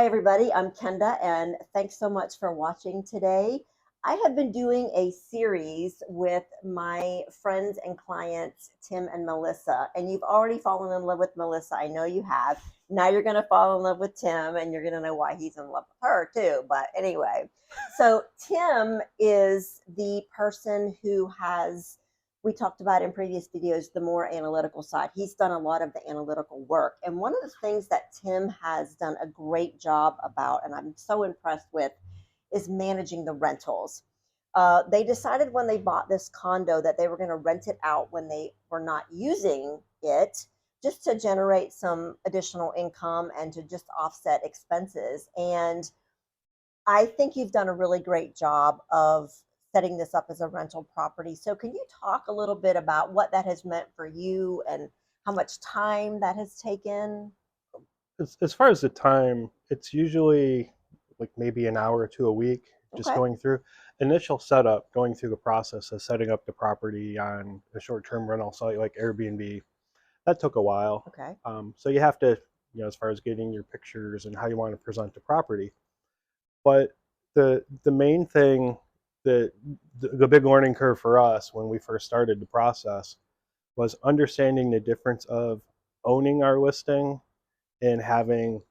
Hi, everybody. I'm Kenda, and thanks so much for watching today. I have been doing a series with my friends and clients, Tim and Melissa, and you've already fallen in love with Melissa. I know you have. Now you're going to fall in love with Tim, and you're going to know why he's in love with her, too. But anyway, so Tim is the person who has we talked about in previous videos, the more analytical side. He's done a lot of the analytical work. And one of the things that Tim has done a great job about, and I'm so impressed with, is managing the rentals. They decided when they bought this condo that they were going to rent it out when they were not using it, just to generate some additional income and to just offset expenses. And I think you've done a really great job of setting this up as a rental property. So can you talk a little bit about what that has meant for you and how much time that has taken? As far as the time, it's usually like maybe an hour or two a week, just Okay. going through initial setup, going through the process of setting up the property on a short-term rental site like Airbnb. That took a while. Okay. So you have to, as far as getting your pictures and how you want to present the property. But the main thing that the big learning curve for us when we first started the process was understanding the difference of owning our listing and having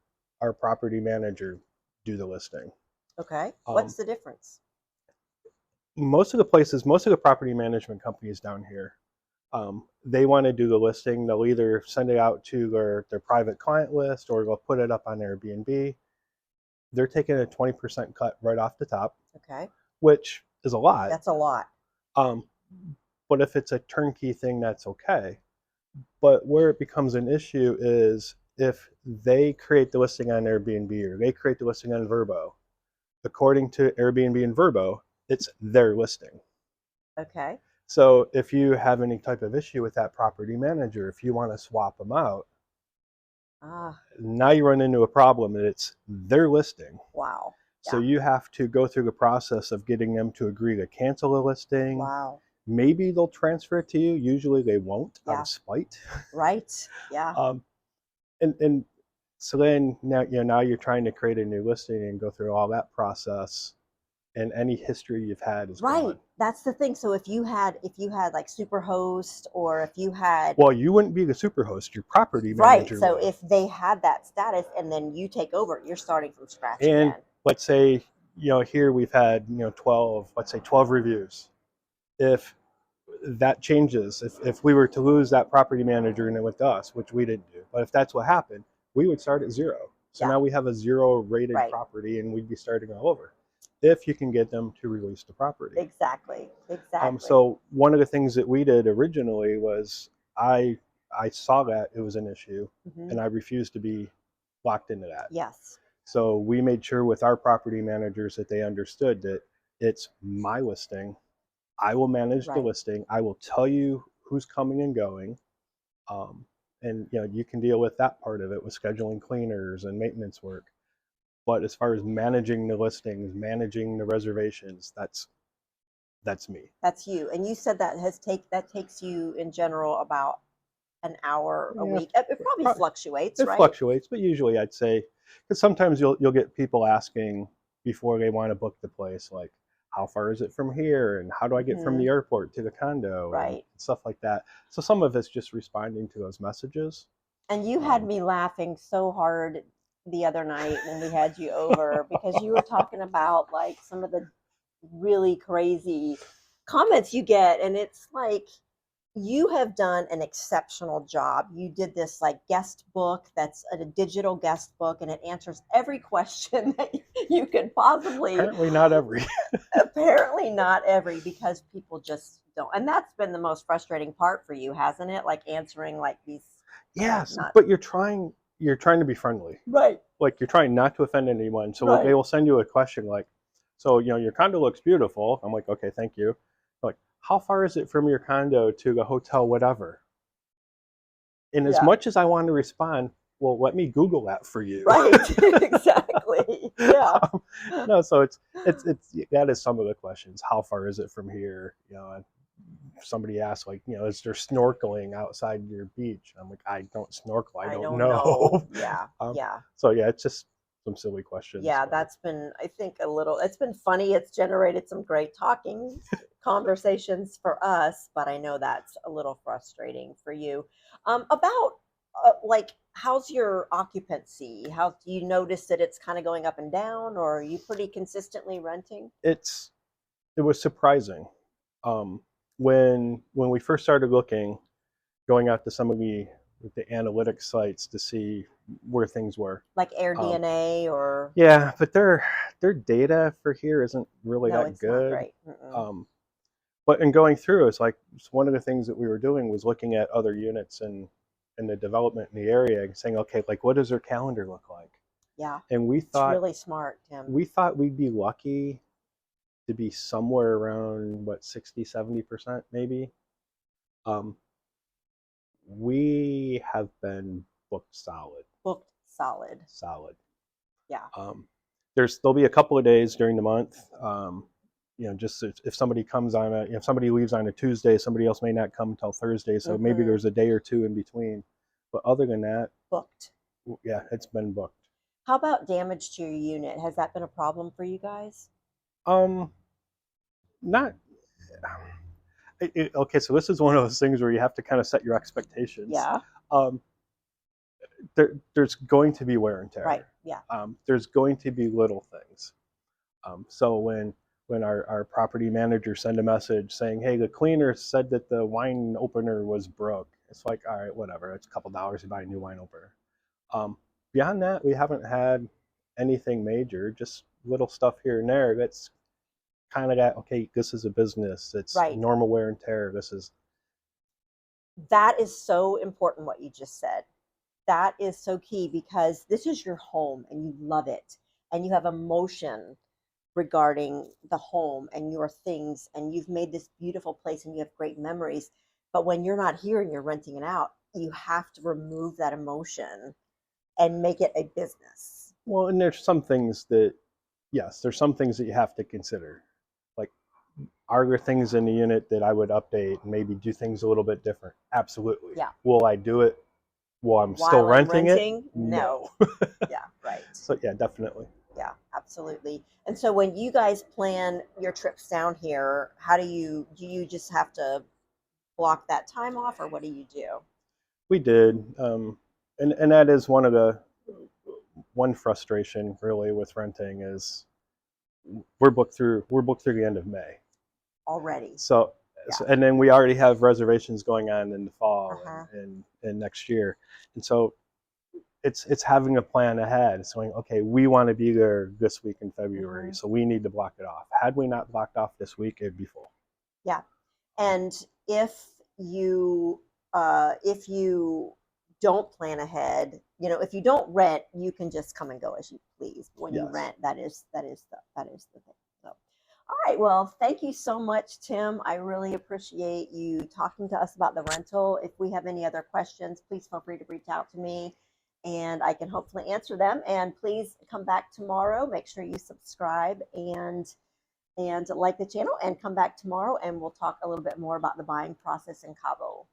our property manager do the listing. Okay. Um, What's the difference? most of the property management companies down here, they want to do the listing. They'll either send it out to their private client list or they'll put it up on Airbnb. They're taking a 20% cut right off the top, Okay. which is a lot. That's a lot. Um, but if it's a turnkey thing, that's okay. But where it becomes an issue is if they create the listing on Airbnb or they create the listing on Vrbo. According to Airbnb and Vrbo, it's their listing. Okay. So if you have any type of issue with that property manager, if you want to swap them out, Ah, now you run into a problem that it's their listing. wow. So Yeah. you have to go through the process of getting them to agree to cancel a listing. Wow. Maybe they'll transfer it to you. Usually they won't out Yeah. of spite. Right. Yeah. Um, and so then now you're trying to create a new listing and go through all that process, and any history you've had is Right. gone. That's the thing. So if you had like Superhost, or if you had, Well, you wouldn't be the superhost, your property right. manager So would. if they had that status and then you take over, you're starting from scratch And again. let's say, here we've had 12, let's say 12 reviews. If that changes, if we were to lose that property manager and it went to us, which we didn't do, but if that's what happened, we would start at zero. So Yeah. now we have a zero rated Right. property and we'd be starting all over if you can get them to release the property. Exactly. Exactly. So one of the things that we did originally was I I saw that it was an issue Hmm. and I refused to be locked into that. Yes. So we made sure with our property managers that they understood that it's my listing. I will manage the Right. listing. I will tell you who's coming and going. Um, and you can deal with that part of it with scheduling cleaners and maintenance work. But as far as managing the listings, managing the reservations, that's me. That's you. And you said that takes you in general about an hour a Yeah, week. It probably fluctuates, it right? fluctuates, but usually I'd say because sometimes you'll get people asking before they want to book the place, like how far is it from here, and how do I get from Hmm. the airport to the condo, and Right. stuff like that. So some of it's just responding to those messages. And you had Um, me laughing so hard the other night when we had you over, because you were talking about like some of the really crazy comments you get, and it's like you have done an exceptional job. You did this like guest book that's a digital guest book, and it answers every question that you could possibly. apparently not every. Apparently not every, because people just don't. And that's been the most frustrating part for you, hasn't it? Like answering like these, Yes, not but you're trying to be friendly. right, Like you're trying not to offend anyone. So they right. will send you a question like, so your condo looks beautiful. I'm like, okay, thank you. Like, how far is it from your condo to the hotel, whatever? And as Yeah, much as I want to respond, well, let me Google that for you. right. Exactly. Yeah. No, so it's that is some of the questions. How far is it from here? Somebody asked like, is there snorkeling outside your beach? I'm like, I don't snorkel. I I don't don't know. know. Yeah. um, Yeah. so yeah, it's just silly questions. Yeah, but that's been, I think, it's been funny. It's generated some great talking conversations for us, but I know that's a little frustrating for you. About like, how's your occupancy? How do you notice that it's kind of going up and down, or are you pretty consistently renting? it was surprising um, when we first started looking, going out to some of the analytics sites to see where things were. Like Um, AirDNA or yeah, but their data for here isn't really no, that it's not good. great. Mm-mm. Um, but in going through, it's one of the things that we were doing was looking at other units and the development in the area and saying, okay, like what does their calendar look like? Yeah, And it's really smart, Tim. we thought we'd be lucky to be somewhere around what 60-70% maybe. Um, we have been booked solid, Booked solid. solid. Yeah. Um, there'll be a couple of days during the month. Just if somebody comes on if somebody leaves on a Tuesday, somebody else may not come until Thursday. So maybe Mm-hmm. there's a day or two in between. But other than that, Booked. yeah, it's been booked. How about damage to your unit? Has that been a problem for you guys? Um, not okay. So this is one of those things where you have to kind of set your expectations. Yeah. Um, there's going to be wear and tear. Right. Yeah. There's going to be little things. So when our property manager send a message saying, "Hey, the cleaner said that the wine opener was broke," it's like, all right, whatever. It's a couple dollars to buy a new wine opener. Um, Beyond that, we haven't had anything major. Just little stuff here and there. That's kind of got okay. This is a business. It's Right. normal wear and tear. This is That is so important what you just said. That is so key because this is your home and you love it and you have emotion regarding the home and your things and you've made this beautiful place and you have great memories. But when you're not here and you're renting it out, you have to remove that emotion and make it a business. well, and there's some things that yes, there's some things that you have to consider. Like, are there things in the unit that I would update and maybe do things a little bit different? Absolutely. Yeah. Will I do it while I'm still While I'm renting it? renting, no. Yeah, right. So yeah, definitely. Yeah, absolutely. And so when you guys plan your trips down here, how do you just have to block that time off or what do you do? We did, and that is one frustration really with renting is we're booked through the end of May. Already. So, Yeah. and then we already have reservations going on in the fall Uh-huh. and next year, and so it's having a plan ahead, saying, okay, we want to be there this week in February, Mhm. so we need to block it off. Had we not blocked off this week, it'd be full. Yeah. And if you don't plan ahead, if you don't rent, you can just come and go as you please. When you Yes. rent, that is the thing. So, all right. Well, thank you so much, Tim. I really appreciate you talking to us about the rental. If we have any other questions, please feel free to reach out to me and I can hopefully answer them. And please come back tomorrow. Make sure you subscribe and like the channel and come back tomorrow and we'll talk a little bit more about the buying process in Cabo.